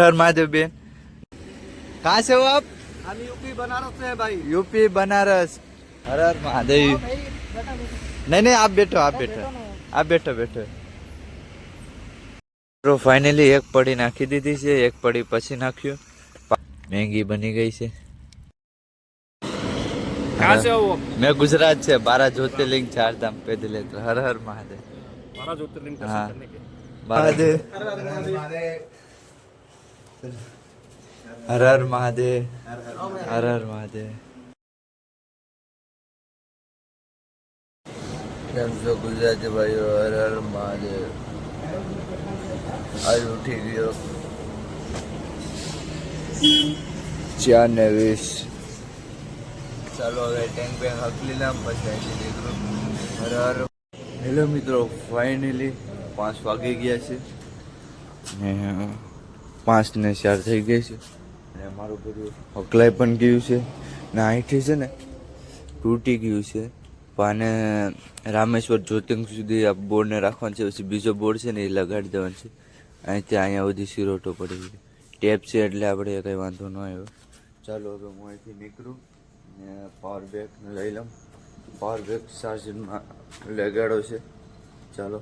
हर Mahadev Ben, कहाँ से हो आप? हम यूपी बनारस से है भाई। यूपी बनारस। हर हर महादेव। नहीं नहीं, आप बैठो, आप बैठो, आप बैठो बैठो। તો ફાઇનલી એક પડી નાખી દીધી છે, એક પડી પછી નાખ્યું. મેગી બની ગઈ છે. कहाँ से हो वो? मैं गुजरात से. 12 ज्योतिर्लिंग 4 धाम पैदल यात्रा. हर हर महादेव. 12 ज्योतिर्लिंग दर्शन हाँ. करने के। महादेव. हर हर महादेव. हर हर महादेव. કેમ છો ગુજરાતી ભાઈઓ? હર હર મહાદેવ. આજ ઉઠી ગયો 4:20. ચાલો હવે ટેન્ક બેંક હકલી નામ પછી અહીંથી નીકળું. હર હર. હેલો મિત્રો, ફાઇનલી 5 વાગી ગયા છે ને 5:04 થઈ ગઈ છે અને મારું બધું હકલાઈ પણ ગયું છે ને અહીંથી છે ને તૂટી ગયું છે. પાને રામેશ્વર જ્યોતિર્લિંગ સુધી આ બોર્ડને રાખવાનું છે, પછી બીજો બોર્ડ છે ને એ લગાડી દેવાનું છે. અહીંથી અહીંયા સુધી સિરોટો પડી ગયો. ટેપ છે એટલે આપણે કંઈ વાંધો ન આવ્યો. ચાલો હવે હું અહીંથી નીકળું ને પાવર બેંક લઈ લઉં. પાવર બેંક ચાર્જિંગમાં લગાડો છે. ચાલો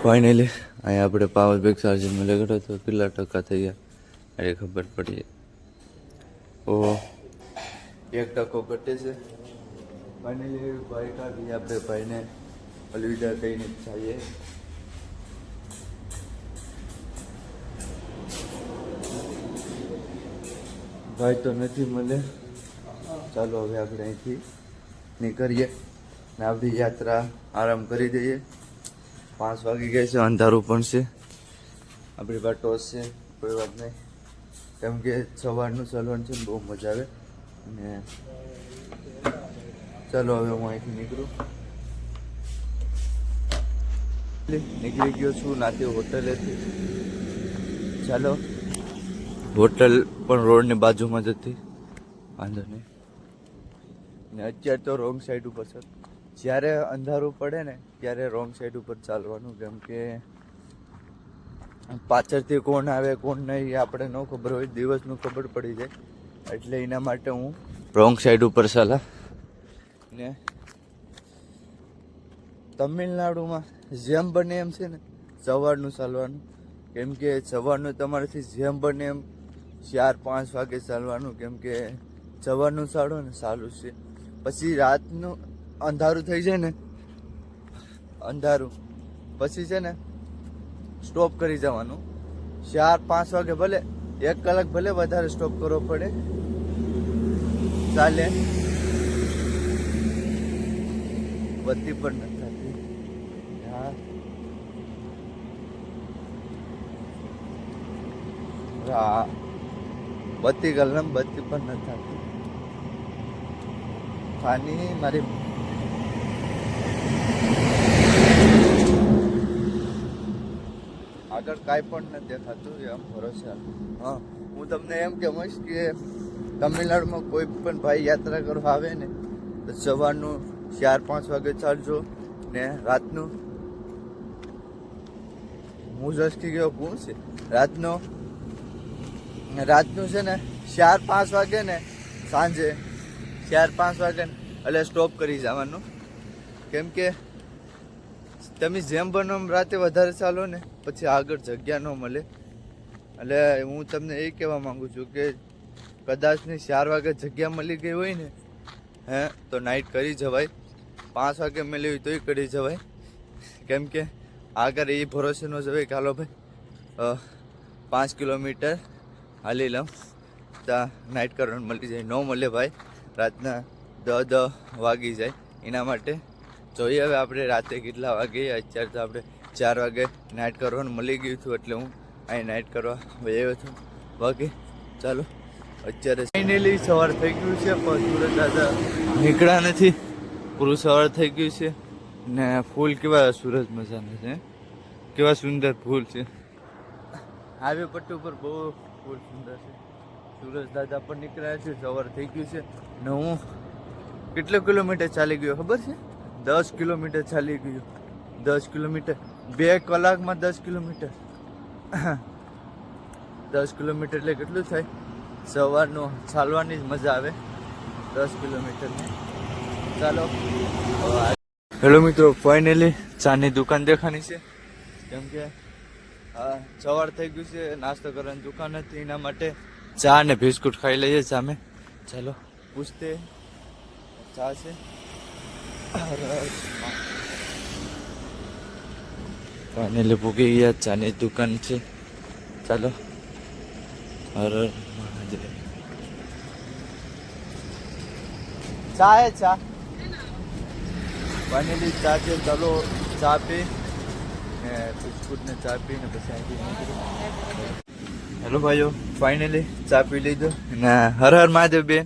ફાઇનલી અહીંયા આપણે પાવર બેંક ચાર્જિંગમાં લગાડો તો કેટલા ટકા થઈ ગયા એ ખબર પડી. ઓહો, 1% ઘટે છે. ફાઇનલી ભાઈ કાઢી આપણે ભાઈને અલવિદા કહીને જઈએ. ભાઈ તો નથી મળે. ચાલો હવે આપણે અહીંથી નીકળીએ ને આપણી યાત્રા આરામ કરી દઈએ. 5 વાગી ગયા છે, અંધારું પણ છે. આપણી પાસે ટોસ છે, કોઈ વાત નહીં, કેમ કે સવારનું ચાલવાનું છે ને બહુ મજા આવે. ને ચાલો હવે હું અહીંથી નીકળું. નીકળી ગયો છું નાતે હોટલેથી. ચાલો, હોટલ પણ રોડની બાજુમાં જ હતી, વાંધો નહીં. ને અત્યારે તો રોંગ સાઈડ ઉપર છે. જ્યારે અંધારું પડે ને ત્યારે રોંગ સાઈડ ઉપર ચાલવાનું, કેમ કે પાછળથી કોણ આવે કોણ નહીં એ આપણે ન ખબર હોય, દિવસનું ખબર પડી જાય. એટલે એના માટે હું રોંગ સાઈડ ઉપર ચાલા. ને તમિલનાડુમાં જેમ બને એમ છે ને સવારનું ચાલવાનું, કેમ કે સવારનું તમારાથી જેમ બને એમ 4-5 વાગે ચાલવાનું, કેમ કે સવારનું ચાલો ને સારું છે. પછી રાતનું અંધારું થઈ જાય ને, અંધારું પછી છે ને સ્ટોપ કરી જવાનું. 4-5 વાગે ભલે 1 કલાક ભલે વધારે સ્ટોપ કરવો પડે, ચાલે. બત્તી પણ નથી થતી. હા, બત્તી ગલમ બત્તી પણ નથી થતી. ખાની મારી આગળ કાંઈ પણ નથી દેખાતું, એમ ભરોસા. હા, હું તમને એમ કહેવાઈશ કે તમિલનાડુમાં કોઈ પણ ભાઈ યાત્રા કરવા આવે ને તો સવારનું 4-5 વાગે ચાલજો ને રાતનું, હું જસ્ટી ગયો કોણ છે, રાતનું છે ને 4-5 વાગે ને સાંજે 4-5 વાગે એટલે સ્ટોપ કરી જવાનું. કેમ કે તમે જેમ બનો એમ રાતે વધારે ચાલો ને પછી આગળ જગ્યા ન મળે. એટલે હું તમને એ કહેવા માંગુ છું કે કદાચ ને 4 વાગે જગ્યા મળી ગઈ હોય ને તો નાઇટ કરી જવાય. 5 વાગે મળી હોય તોય કરી જવાય, કેમ કે આગળ એ ભરોસે ન જવાય કે હાલો ભાઈ 5 કિલોમીટર હાલી લઉં ત્યાં નાઇટ કરવાનું મળી જાય. ન મળે ભાઈ, રાતના 10 વાગી જાય. એના માટે જોઈએ હવે આપણે રાતે કેટલા વાગે. અત્યારે તો આપણે 4 વાગે નાઇટ કરવાનું મળી ગયું હતું, એટલે હું અહીં નાઇટ કરવા આવ્યો હતો. બાકી ચાલો અત્યારે ફાઇનલી સવાર થઈ ગયું છે, પણ સુરત દાદા નીકળ્યા નથી. પૂરું સવાર થઈ ગયું છે ને ફૂલ કેવા સુરજ મજાના છે, કેવા સુંદર ફૂલ છે. હાઈવે પટ્ટી ઉપર બહુ ફૂલ સુંદર છે. સુરજ દાદા પણ નીકળ્યા છે, સવાર થઈ ગયું છે ને હું કેટલો કિલોમીટર ચાલી ગયો ખબર છે? 10 કિલોમીટર ચાલી ગયો. 10 કિલોમીટર 2 કલાકમાં 10 કિલોમીટર 10 કિલોમીટર એટલે કેટલું થાય? સવારનું ચાલવાની જ મજા આવે 10 કિલોમીટરની. ચાલો હેલો મિત્રો, ફાઇનલી ચાની દુકાન દેખાની છે કેમ કે સવાર થઈ ગયું છે, નાસ્તો કરવાની દુકાન હતી એના માટે ચા ને બિસ્કુટ ખાઈ લઈએ સામે. ચાલો પૂછતે ચા છે. ફાઇનલી ભૂગી ગયા, ચાની દુકાન છે. ચાલો હર મહાદેવ. ચા હે ચા? ફાઇનલી ચા છે. ચાલો ચા પી ને બિસ્કુટ ને ચા પી ને પછી અહીંથી. હેલો ભાઈઓ, ફાઇનલી ચા પી લીધો ને હર હર મહાદેવ બેન.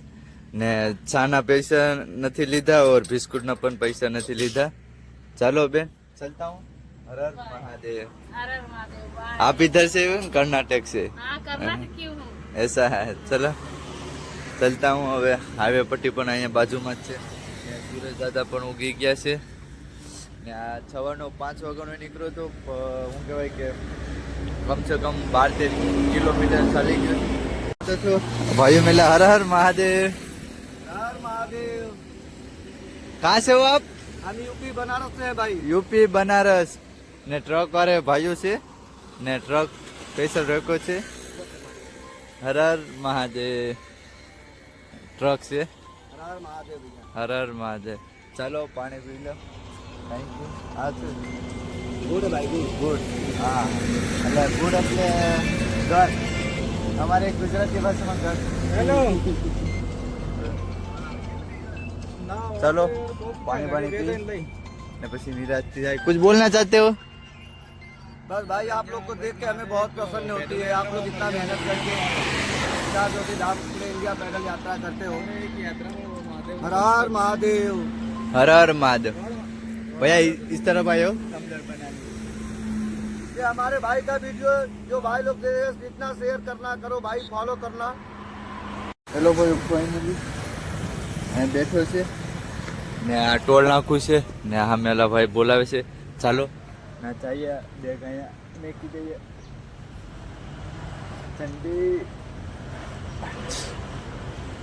ને ચાના પૈસા નથી લીધા और બિસ્કુટના પણ પૈસા નથી લીધા. ચાલો બેન चलता हूँ. हर हर महादेव. आप इधर से हो कर्नाटक से? हाँ, कर्नाटक की हूँ. ऐसा है. चलो चलता હું હવે. હાઈવે પટ્ટી પણ અહીંયા બાજુમાં જ છે. સૂરજ દાદા પણ ઉગી ગયા છે ને આ સવારનો 5 વાગ્યાનો નીકળ્યો તો શું કહેવાય કે કમસે કમ 12-13 કિલોમીટર ચાલી ગયો તો ભાઈઓ મેલા. હર હર મહાદેવ. हर महादेव. कहाँ से हो आप? हम यूपी बनारस से है भाई. यूपी बनारस. ने ट्रक वाले भाइयों से ने ट्रक स्पेशल रखो છે. हर हर महादेव. ट्रक से हर हर महादेव भैया. हर हर महादेव. ચાલો પાણી પી લો. Thank you. આ શું? गुड भाई गुड. ગુડ. હા એટલે ગુડ એટલે ઘર. અમારે ગુજરાતી ભાષામાં ઘર. हेलो. चलो पानी पानी पी ने પછી નિરાશ થઈ જાય. कुछ बोलना चाहते हो? बस भाई आप लोग को देख के हमें बहुत प्रसन्न होती है. आप लोग इतना मेहनत करके 50 धाम पूरे इंडिया पैदल यात्रा करते हो. हर हर महादेव. हर हर महादेव. भैया इस तरफ आयो. ये हमारे भाई का वीडियो जो भाई लोग देख रहे हैं, जितना शेयर करना करो भाई, फॉलो करना. હેલો ભાઈ, ફાઇનલી અહીં બેઠો છે ને આ ટોલ નાખું છે ને આ મેલા ભાઈ બોલાવે છે. ચાલો ના ચાહીએ દેખ અહીંયા મેકી દઈએ ઠંડી.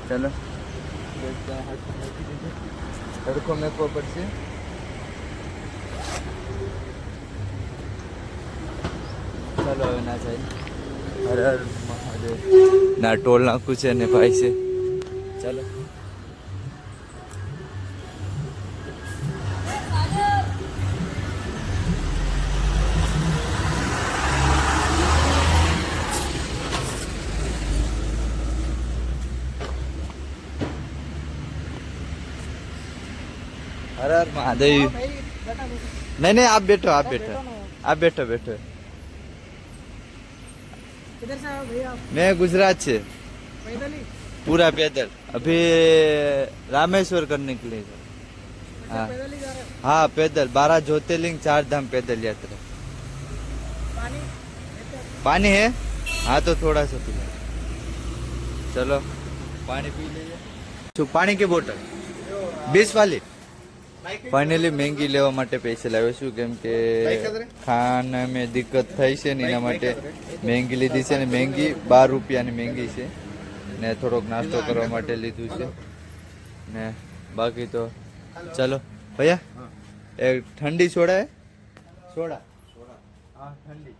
ચાલો તડકો મેકવો પડશે. ચાલો હવે ના જાય. હર હર મહાદેવ. ના ટોલ નાખું છે ને ભાઈ છે. ચાલો हर हर महादेव. नहीं नहीं आप बैठो, आप बैठो, आप बैठो बैठो. किधर से आए हो भैया आप? मैं गुजरात से पैदल ही? पूरा पैदल. अभी रामेश्वर करने के लिए. हाँ पैदल ही जा रहे हो? हाँ पैदल. 12 ज्योतिर्लिंग 4 धाम पैदल यात्रा. पानी? पानी है? हाँ तो थोड़ा सा पी लो. चलो पानी पी लीजिए. पानी की बोतल 20 वाली. ફાઇનલી મેંગી લેવા માટે પૈસા લાવ્યો છું કેમ કે ખાનામાં દિક્કત થઈ છે ને એના માટે મેંગી લીધી છે. ને મેંગી 12 રૂપિયાની મેંગી છે ને થોડોક નાસ્તો કરવા માટે લીધું છે ને બાકી તો ચાલો. ભૈયા એક ઠંડી સોડા હે? સોડા હા ઠંડી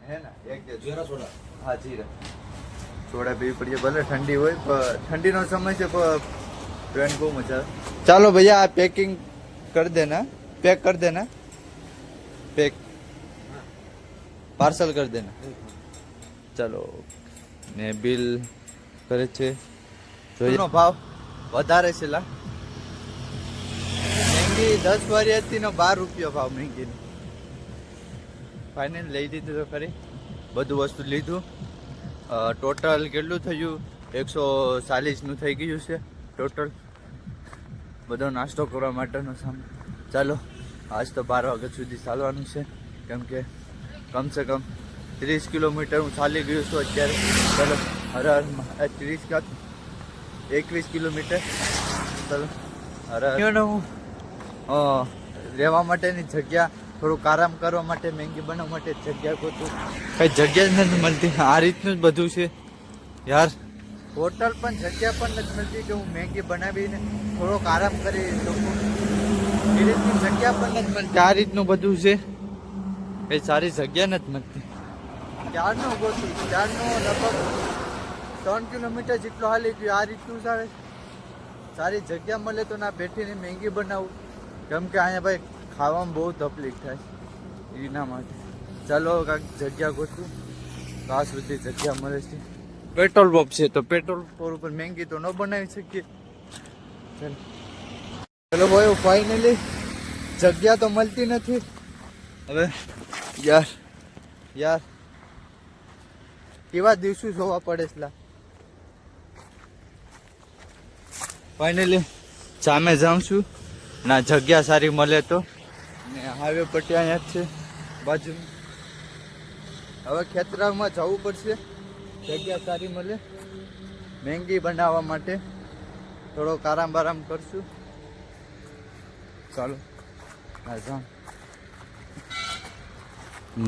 હે ના એક દે. જીરા સોડા. હા જીરા સોડા પીવી પડીએ. ભલે ઠંડી હોય પણ ઠંડીનો સમય છે પણ ट्रेन को मचा. चलो भैया आप पैकिंग कर देना. पैक कर देना. पैक पार्सल कर देना. चलो ने बिल करे છે. જોઈનો ભાવ વધારે છે લા. મેંગી 10 વારી હતી ને 12 રૂપિયા ભાવ મેંગી. ફાઇનલ લઈ દીધું તો ખરી. બધું વસ્તુ લીધું. ટોટલ કેટલું થયું? 140 નું થઈ ગયું છે ટોટલ. બધો નાસ્તો કરવા માટેનો સામાન. ચાલો આજ તો 12 વાગ્યા સુધી ચાલવાનું છે કેમ કે કમસે કમ 30 કિલોમીટર હું ચાલી ગયો છું અત્યારે. ચાલો હર હર 30 કા 21 કિલોમીટર. ચાલો હર હર. રહેવા માટેની જગ્યા થોડુંક આરામ કરવા માટે મેગી બનાવવા માટે જગ્યા ગોતું, કઈ જગ્યા જ નથી મળતી. આ રીતનું જ બધું છે યાર. હોટલ પણ જગ્યા પણ નથી મળતી કે હું મેગી બનાવીને થોડોક આરામ કરી શકું. એ રીતની જગ્યા પણ નથી મળતી. આ રીતનું બધું છે, કઈ સારી જગ્યા નથી મળતી. ક્યારનો ગોતું, ક્યારનો લગભગ 3 કિલોમીટર જેટલો હાલી ગયો. આ રીતનું જ આવે. સારી જગ્યા મળે તો ના બેઠીને મેગી બનાવું, કેમ કે અહીંયા ભાઈ ખાવામાં બહુ તકલીફ થાય એના માટે. ચાલો કાંઈક જગ્યા ગોતું. આ સુધી જગ્યા મળે છે. પેટ્રોલ પંપ છે તો પેટ્રોલ પંપ ઉપર મેગી તો ન બનાવી શકીએ. ચલો ભાઈ ફાઇનલી જગ્યા તો મળતી નથી હવે. યાર કેવા દિવસો જોવા પડે છે. ફાઇનલી સામે જાઉં છું ના જગ્યા સારી મળે તો. ને હાઈવે પટ્ટી અહીંયા જ છે બાજુમાં. હવે ખેતરામાં જવું પડશે, જગ્યા સારી મળે મેગી બનાવવા માટે. થોડોક આરામ કરશું. ચાલો જાઉં.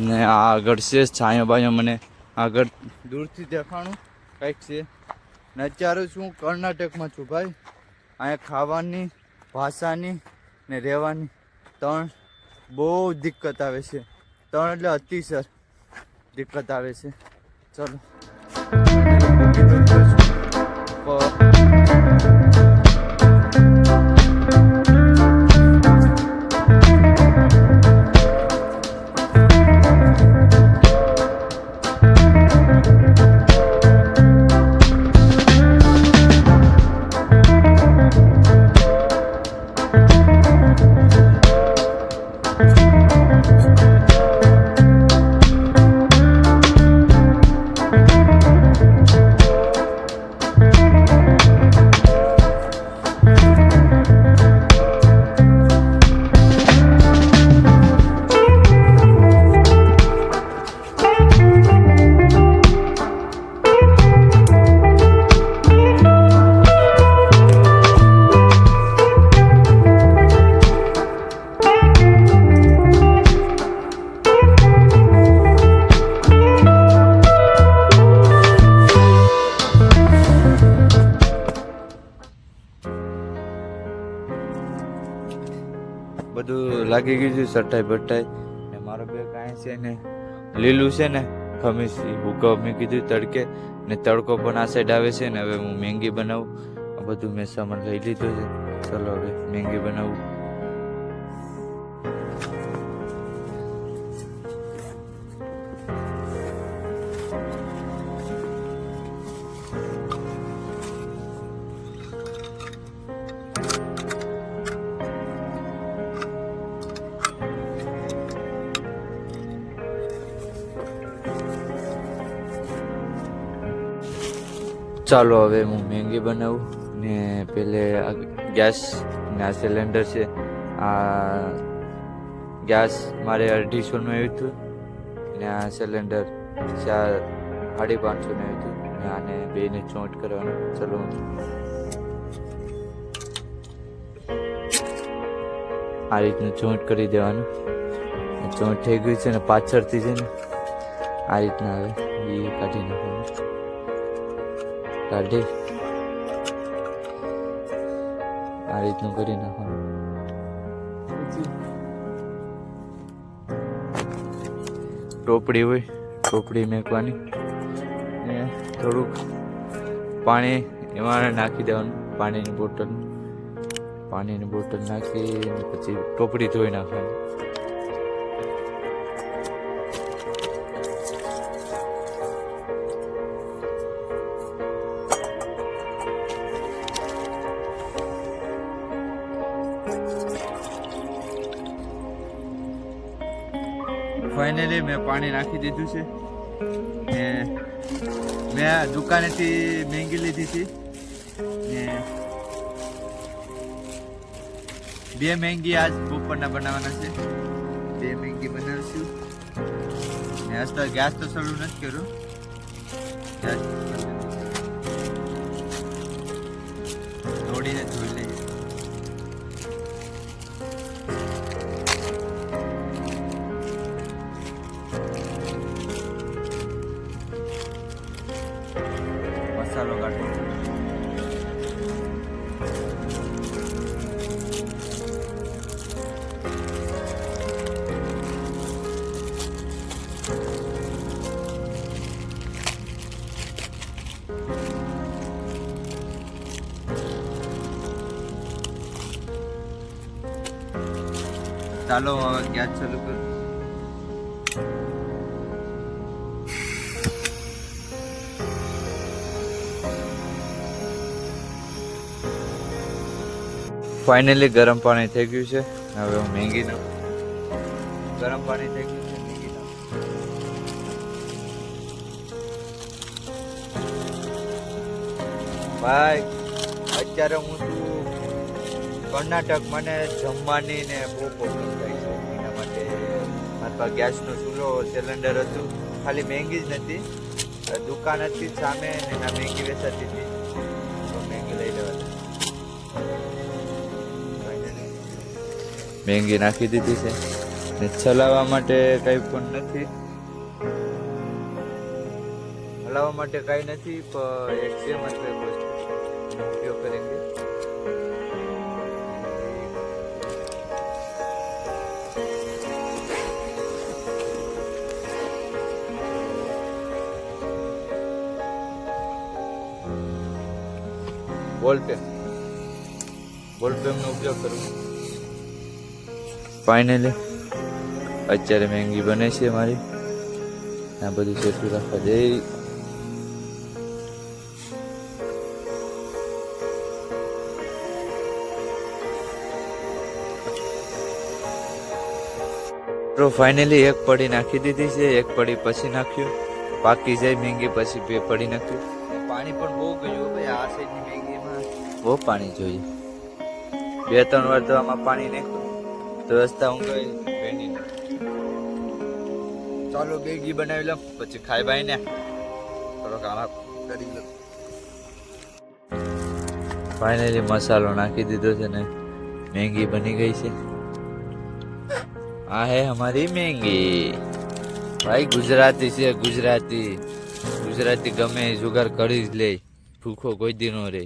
ને આ આગળ છે છાંયો બાયો, મને આગળ દૂરથી દેખાણું કંઈક છે. ને અત્યારે હું કર્ણાટકમાં છું ભાઈ. અહીંયા ખાવાની, ભાષાની ને રહેવાની 3 બહુ દિક્કત આવે છે. 3 એટલે અતિશય દિક્કત આવે છે. ચલો બધું લાગી ગયું છે ચટાઈ બટાઈ. ને મારો બે કાંઈ છે ને લીલું છે ને ખમીસ ભૂકો મેં કીધું તડકે. ને તડકો પણ આ સાઈડ આવે છે ને હવે હું મેગી બનાવું. આ બધું મેં સામાન લઈ લીધું છે. ચલો હવે મેગી બનાવું. ચાલો હવે હું મેગી બનાવું. ને પેલે ગેસ ને આ સિલિન્ડર છે. આ ગેસ મારે 250નું આવ્યું હતું ને આ સિલિન્ડર 550નું આવ્યું હતું. ને આને બેને ચોંટ કરવાનું. ચલો આ રીતનું ચોંટ કરી દેવાનું. ચોંટ થઈ ગયું છે ને પાછળથી છે ને આ રીતના આવે એ કાઢી નાખવાનું. કાઢી આ રીતનું કરી નાખવાનું. ટોપડી હોય ટોપડી મેકવાની ને થોડુંક પાણી એમાં નાખી દેવાનું. પાણીની બોટલ નાખી પછી ટોપડી ધોઈ નાખવાની. ફાઇનલી મેં પાણી નાખી દીધું છે ને મેં દુકાનેથી મેગી લીધી હતી ને 2 મેગી આજ બપોરના બનાવવાના છે. 2 મેગી બનાવીશું ને આજ તો ગેસ તો શરૂ નથી કર્યો. દોડીને જોઈ લઈએ. મસાલો કાઢો. ચાલો હવે ગેસ ચાલુ કરું. ફાઇનલી ગરમ પાણી થઈ ગયું છે. હવે હું મેગી નાખું. ગરમ પાણી થઈ ગયું છે, મેગી નાખું. ભાઈ અત્યારે હું છું કર્ણાટક. મને જમવાની ને બહુ પ્રોબ્લેમ થાય છે. એના માટે મારા પાસે ગેસનો ચૂલો સિલિન્ડર હતું, ખાલી મેંગી જ નથી. દુકાન હતી સામે ને એના મેંગી વેચાતી હતી, તો મેંગી લઈ લેવા. મેંગી નાખી દીધી છે ને ચલાવવા માટે કંઈ પણ નથી. હલાવવા માટે કાંઈ નથી, પણ એક છે માત્ર એક વસ્તુ ઉપયોગ કરેંગે. બોલપેનનો ઉપયોગ કરું. ફાઇનલી અત્યારે મેંગી બને છે મારી. આ બધું સેટું રાખવા દે. તો ફાઇનલી એક પડી નાખી દીધી છે, એક પડી પછી નાખ્યું. પાકી જાય મેંગી પછી બે પડી નાખ્યું. પાણી પણ બહુ ગયું ભાઈ. આ સાઈડની મેંગીમાં બહુ પાણી જોઈએ. 2-3 વાર તો આમાં પાણી નાખ્યું તો રસ્તા હું ગઈ બેની. ચાલો મેગી બનાવી લઉં પછી ખાઈ બાઈ ને થોડોક આરામ કરી લઉં. ફાઇનલી મસાલો નાખી દીધો છે ને મેગી બની ગઈ છે. આ હે હમારી મેંગી. ભાઈ ગુજરાતી છે, ગુજરાતી ગમે જુગાર કરી જ લે, ભૂખો કોઈ દી નો રે.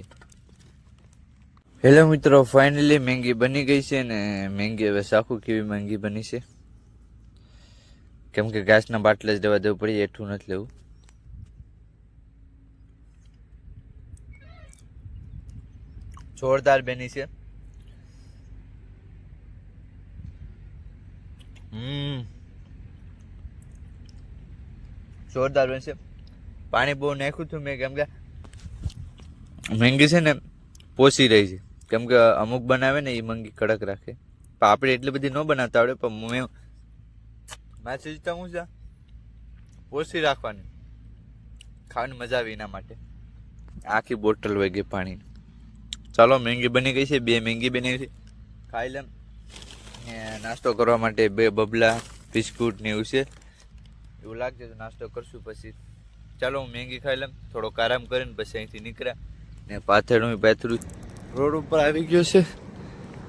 હેલો મિત્રો, ફાઇનલી મેંગી બની ગઈ છે ને મેંગી હવે શાખું કેવી મેંગી બની છે. કેમ કે ગેસના બાટલે જ દેવા દેવું પડી, એઠું નથી લેવું. જોરદાર બની છે. જોરદાર બનશે. પાણી બહુ નાખ્યું હતું મેં, કેમ કે મેંગી છે ને પોસી રહી છે. કેમ કે અમુક બનાવે ને એ મેંગી કડક રાખે, પણ આપણે એટલી બધી ન બનાવતા આવડે. પણ મેં મારી સિસ્ટમ શું છે, પોસી રાખવાની, ખાવાની મજા આવે એના માટે. આખી બોટલ વહી ગઈ પાણી. ચાલો મેંગી બની ગઈ છે, 2 મેંગી બની છે. ખાઈ લેમ. નાસ્તો કરવા માટે 2 બબલા બિસ્કુટ ને એવું છે. એવું લાગશે તો નાસ્તો કરશું પછી. ચાલો હું મેંગી ખાઈ લઉં, થોડોક આરામ કરીને પછી અહીંથી નીકળ્યા ને પાથરું રોડ ઉપર આવી ગયો છે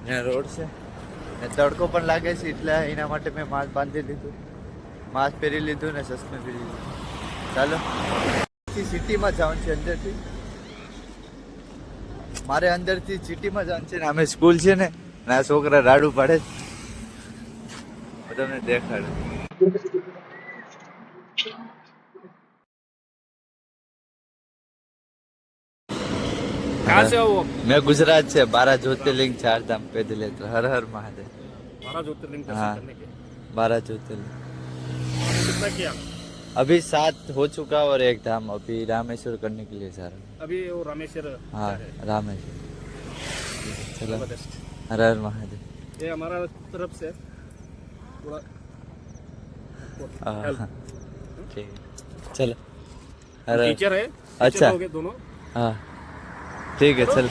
ને રોડ છે ને તડકો પણ લાગે છે, એટલે એના માટે મેં માસ્ક બાંધી લીધું, માસ્ક પહેરી લીધું ને ચશ્મા પહેરી લીધું. ચાલો સિટીમાં જવાનું છે, અંદરથી મારે અંદરથી સિટીમાં જવાનું છે ને અમે સ્કૂલ છે ને આ છોકરા રાડું પાડે તમને દેખાડે. कहाँ से हो वो? मैं गुजरात से 12 ज्योतिर्लिंग 4 धाम पैदल यात्रा. हर हर महादेव. 12 ज्योतिर्लिंग दर्शन हाँ करने के 12 ज्योतिर्लिंग. कितना किया? अभी 7 हो चुका और 1 धाम अभी रामेश्वर करने के लिए जा रहा हूँ. अभी वो रामेश्वर हाँ रामेश्वर. चलो जबरदस्त. हर हर महादेव. ये हमारा तरफ से थोड़ा help. हाँ, ठीक है चलो. हर हर. टीचर है, अच्छा. हो गए दोनों. हाँ ठीक है चलो.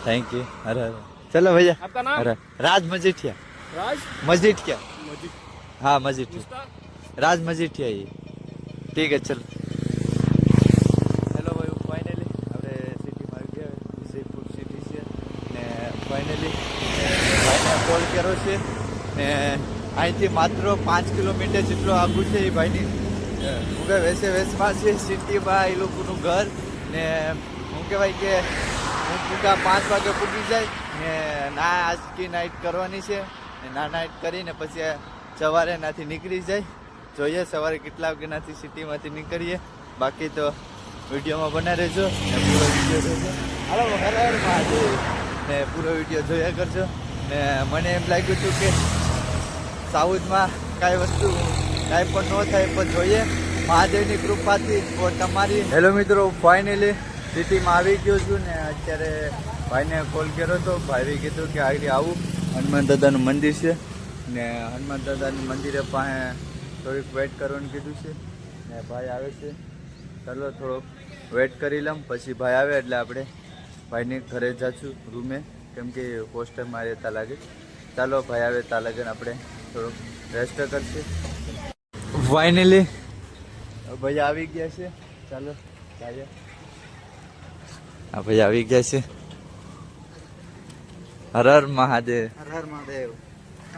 Thank you. हर हर. चलो भैया. आपका नाम? हर हर. राज मजीठिया. राज मजीठिया. मजीद हाँ मजीठिया. मुस्ता? राज मजीठिया ये. ठीक है चलो. હેલો ભાઈ, ફાઇનલી આપણે સિટીમાં આવી ગયા. વિજયપુર સિટી છે ને ફાઇનલી ભાઈને કોલ કર્યો છે ને અહીંથી માત્ર 5 કિલોમીટર જેટલો આગું છે એ ભાઈની હું કે વેસમાં છે સિટીમાં એ લોકોનું ઘર ને હું કહેવાય કે હું પૂગા 5 વાગે પૂગી જાય ને ના આજકી નાઇટ કરવાની છે ને ના નાઇટ કરીને પછી સવારે નાથી નીકળી જાય. જોઈએ સવારે કેટલા વાગ્યાનાથી સિટીમાંથી નીકળીએ. બાકી તો વિડીયોમાં બના રહેજો ને પૂરો વિડીયો જોજો. હાલો હર હર મહાદેવ ને પૂરો વિડીયો જોયા કરજો. ને મને એમ લાગ્યું હતું કે સાઉથમાં કાંઈ વસ્તુ કાંઈ પણ ન થાય પણ જોઈએ મહાદેવની કૃપાથી તમારી. હેલો મિત્રો, ફાઇનલી સિટીમાં આવી ગયો છું ને અત્યારે ભાઈને કોલ કર્યો હતો. ભાઈએ કીધું કે આગળ આવું હનુમાન દાદાનું મંદિર છે ને હનુમાન દાદાનું મંદિરે પાસે થોડીક વેઇટ કરવાનું કીધું છે ને ભાઈ આવે છે. ચાલો થોડોક વેઇટ કરી લઉં પછી ભાઈ આવે એટલે આપણે ભાઈને ઘરે જાશું રૂમે, કેમ કે હોસ્ટેલમાં રહેતા લાગે. ચાલો ભાઈ આવે ત્યાં લગન આપણે થોડુંક રેસ્ટ કરશે. ફાઇનલી ભાઈ આવી ગયા છે. ચાલો જઈએ. હા ભાઈ આવી ગયા છે. હર હર મહાદેવ. हर हर महादेव.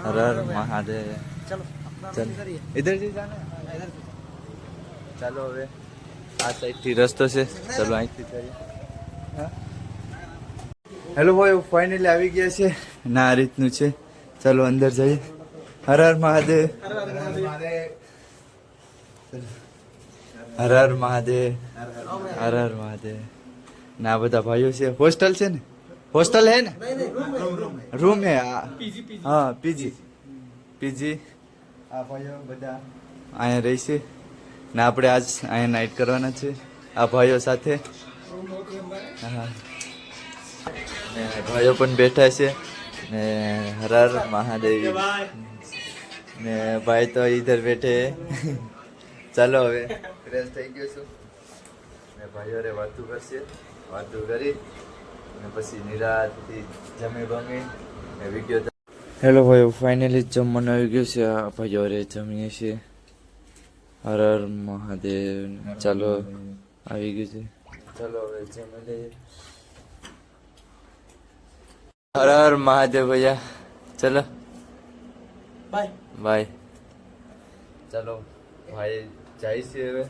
હર હર મહાદેવ. चलो अपना चल करिए. इधर से जाना है? इधर से. ચાલો હવે આ સાઈડથી રસ્તો છે. ચાલો અહીંથી જઈએ. હા હેલો ભાઈ, ફાઇનલી આવી ગયા છે ના આ રીતનું છે. ચાલો અંદર જઈએ. હર હર મહાદેવ. हर हर महादेव. હર હર મહાદેવ. હર હર મહાદેવ. ના આ બધા ભાઈઓ છે. હોસ્ટેલ છે ને? હોસ્ટેલ હે ને? રૂમ હે. હા પીજી. પીજી આ ભાઈઓ બધા અહીંયા રહીશે ને આપણે આજ અહીંયા નાઇટ કરવાના છે આ ભાઈઓ સાથે. હા ને ભાઈઓ પણ બેઠા છે ને હર હર મહાદેવ ને ભાઈ તો ઈધર બેઠે. ચાલો હવે ફ્રેશ થઈ ગયો છું ને ભાઈઓ રે વાતું કરશે. વાતું કરી ને પછી નિરાતથી જમી બમી ને વિડીયો. હેલો ભાઈઓ, ફાઇનલી જમવાનું આવી ગયું છે. આ ભાઈઓ રે જમીએ છીએ. હર હર મહાદેવ. ચાલો આવી ગયું છે. ચાલો હવે જમી લઈએ. હર હર મહાદેવ ભૈયા. ચલો बाय. બાય. ચાલો ભાઈ જાય છે હવે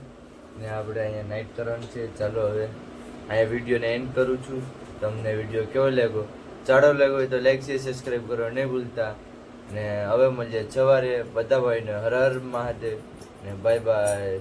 ને આપણે અહીંયા નાઇટ કરવાનું છે. ચાલો હવે અહીંયા વિડીયોને એન્ડ કરું છું. તમને વિડીયો કેવો લાગ્યો, સારો લાગ્યો હોય તો લાઈક છે, સબસ્ક્રાઈબ કરવા નહીં ભૂલતા. ને હવે મળીએ સવારે. બધા ભાઈને હર હર મહાદેવ ને બાય બાય.